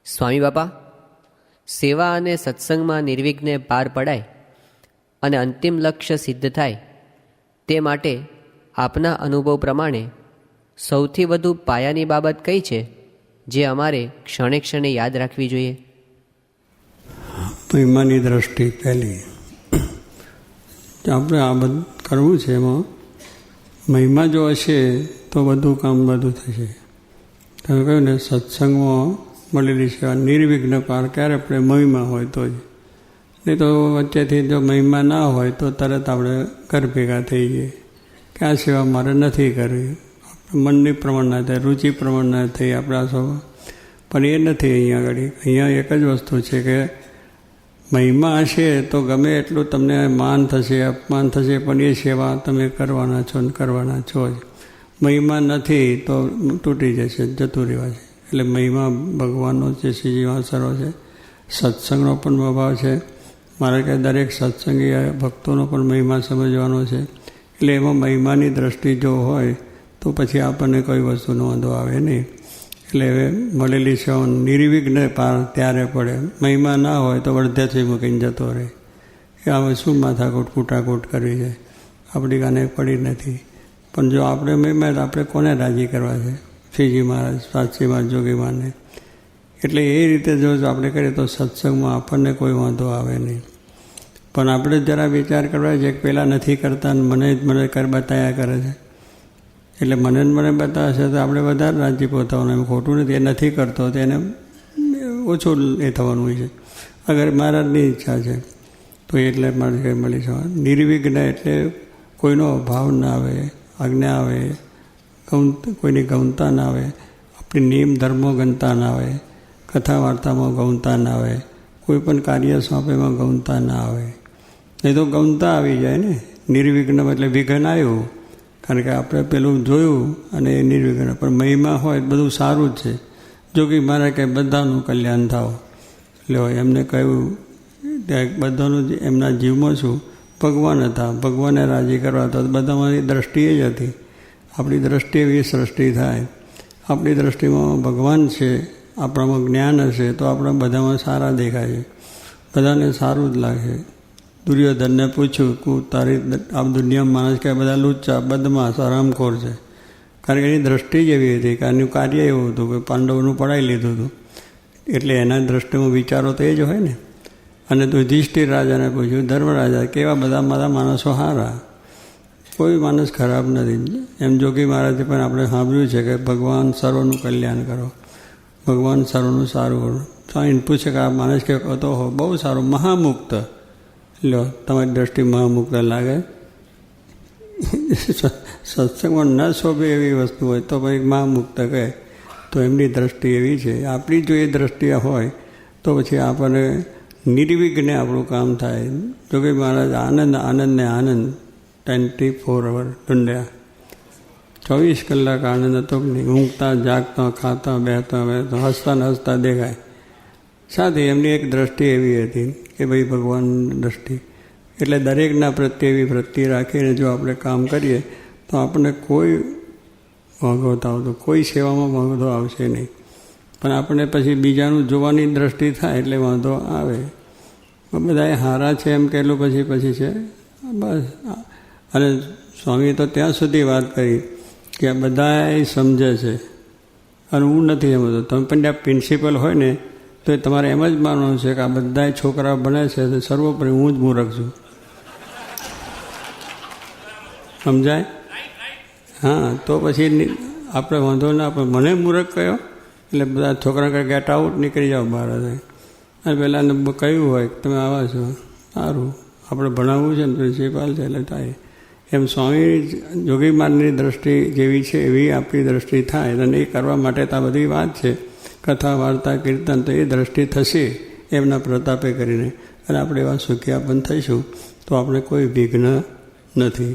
સ્વામી બાપા, સેવા અને સત્સંગમાં નિર્વિઘ્ને પાર પડાય અને અંતિમ લક્ષ્ય સિદ્ધ થાય તે માટે આપના અનુભવ પ્રમાણે સૌથી વધુ પાયાની બાબત કઈ છે જે અમારે ક્ષણે ક્ષણે યાદ રાખવી જોઈએ? મહિમાની દ્રષ્ટિ પહેલી. આપણે આ બધું કરવું છે, એમાં મહિમા જો હશે તો બધું કામ બધું થશે. તમે કહ્યું ને, સત્સંગમાં મળેલી સેવા નિર્વિઘ્ન પાર ક્યારે આપણે મહિમા હોય તો જ. નહીં તો વચ્ચેથી જો મહિમા ના હોય તો તરત આપણે ઘર ભેગા થઈ જઈએ કે આ સેવા મારે નથી કરવી. મનની પ્રમાણ ના થાય, રુચિ પ્રમાણ ના થઈ આપણા સ્વભાવ. પણ એ નથી અહીંયા આગળ. અહીંયા એક જ વસ્તુ છે કે મહિમા હશે તો ગમે એટલું તમને માન થશે, અપમાન થશે, પણ એ સેવા તમે કરવાના છો ને કરવાના છો જ. મહિમા નથી તો તૂટી જશે, જતું રહેવા છે. એટલે મહિમા ભગવાનનો જે શ્રીજીવાસરો છે, સત્સંગનો પણ ભાવ છે. મારે કે દરેક સત્સંગી ભક્તોનો પણ મહિમા સમજવાનો છે. એટલે એમાં મહિમાની દ્રષ્ટિ જો હોય તો પછી આપણને કોઈ વસ્તુનો વાંધો આવે નહીં. એટલે હવે મળેલી સેવા નિર્વિઘ્ન પાર ત્યારે પડે. મહિમા ના હોય તો અડધેથી મૂકીને જતો રહે કે હવે શું માથાકૂટ કૂટાકૂટ કરવી છે, આપણી કાને પડી નથી. પણ જો આપણે મહિમા આપણે કોને રાજી કરવા છે? શ્રીજી મહારાજ, સાચી મહારાજ, જોગી મહારાજને. એટલે એ રીતે જો આપણે કરીએ તો સત્સંગમાં આપણને કોઈ વાંધો આવે નહીં. પણ આપણે જરા વિચાર કરવા છે કે પેલા નથી કરતા મને બતાવ્યા કરે છે, એટલે મને બતાવશે તો આપણે વધારે રાજી પોતાવાનું. એમ ખોટું નથી, એ નથી કરતો તો એને ઓછું એ થવાનું હોય છે. અગર મહારાજની ઈચ્છા છે તો એટલે મારે કંઈ મળી જવા. નિર્વિઘ્ન એટલે કોઈનો અભાવ ના આવે, આજ્ઞા આવે, કોઈની ગૌણતા ના આવે, આપણી નિયમ ધર્મો ગણતા ના આવે, કથા વાર્તામાં ગૌણતા ના આવે, કોઈ પણ કાર્ય સોંપેમાં ગૌણતા ના આવે. નહીં તો ગૌણતા આવી જાય ને. નિર્વિઘ્ન એટલે વિઘ્ન આવ્યું, કારણ કે આપણે પેલું જોયું અને એ નિર્વિઘ્ન. પણ મહિમા હોય બધું સારું જ છે. જોગી મારે કંઈ બધાનું કલ્યાણ થાવ. એટલે એમને કહ્યું બધાનું એમના જીવમાં શું ભગવાન હતા, ભગવાનને રાજી કરવા તો બધામાં દ્રષ્ટિ જ હતી. આપણી દ્રષ્ટિ એવી સૃષ્ટિ થાય. આપણી દ્રષ્ટિમાં ભગવાન છે, આપણામાં જ્ઞાન હશે તો આપણે બધામાં સારા દેખાય છે, બધાને સારું જ લાગે. દુર્યોધનને પૂછ્યું કે તારી આ દુનિયામાં માણસ કે બધા લુચ્ચા, બદમાશ, હરામખોર છે. કારણ કે એની દ્રષ્ટિ જ એવી હતી કે આનું કાર્ય એવું હતું કે પાંડવોનું પડાવી લીધું હતું. એટલે એના દ્રષ્ટિમાં વિચારો તો એ જ હોય ને. અને યુધિષ્ઠિર રાજાને પૂછ્યું, ધર્મરાજા, કેવા બધા મારા માણસો સારા, કોઈ માણસ ખરાબ નથી. એમ જોગી મહારાજે પણ આપણે સાંભળ્યું છે કે ભગવાન સર્વનું કલ્યાણ કરો, ભગવાન સર્વનું સારું કરો. સ્વામી પૂછે કે આ માણસ કે તો બહુ સારું, મહામુક્ત. લો, તમારી દ્રષ્ટિ મહામુક્ત લાગે. સત્સંગમાં ન શોભે એવી વસ્તુ હોય તો ભાઈ મહામુક્ત કહે, તો એમની દ્રષ્ટિ એવી છે. આપણી જો એ દ્રષ્ટિ હોય તો પછી આપણને નિર્વિઘ્ને આપણું કામ થાય. જો કે મહારાજ આનંદ આનંદ ને આનંદ 24 અવર ઢૂંઢ્યા. 24 કલાક આનંદ હતો કે નહીં. ઊંઘતા, જાગતા, ખાતા, બેહતા, હસતા ને હસતા દેખાય. સાથે એમની એક દ્રષ્ટિ એવી હતી કે ભાઈ ભગવાન દ્રષ્ટિ. એટલે દરેકના પ્રત્યે એવી વૃત્તિ રાખીને જો આપણે કામ કરીએ તો આપણને કોઈ વાંધો આવતો, કોઈ સેવામાં વાંધો આવશે નહીં. પણ આપણે પછી બીજાનું જોવાની દ્રષ્ટિ થાય એટલે વાંધો આવે. બધા એ હારા છે એમ કહેલું પછી છે બસ. અને સ્વામીએ તો ત્યાં સુધી વાત કરી કે બધા સમજે છે અને હું નથી સમજતો. તમે પણ ત્યાં પ્રિન્સિપલ હોય ને તો તમારે એમ જ માનવાનું છે કે આ બધા છોકરા ભણે છે તો સર્વોપરી હું જ મૂર્ખ છું. સમજાય? હા, તો પછી આપણે વાંધો ના. પણ મને મૂર્ખ કયો એટલે બધા છોકરા કહે ગેટ આઉટ, નીકળી જાઓ બહાર. અને પહેલાં કહ્યું હોય કે તમે આવા છો, સારું, આપણે ભણાવવું છે ને પ્રિન્સિપાલ છે એટલે થાય. એમ સ્વામી જોગી મહારાજની દ્રષ્ટિ જેવી છે એવી આપણી દ્રષ્ટિ થાય. અને એ કરવા માટે તો આ બધી વાત છે, કથા વાર્તા કીર્તન. તો એ દ્રષ્ટિ થશે એમના પ્રતાપે કરીને. અને આપણે એવા સુખિયા પણ થઈશું તો આપણે કોઈ વિઘ્ન નથી.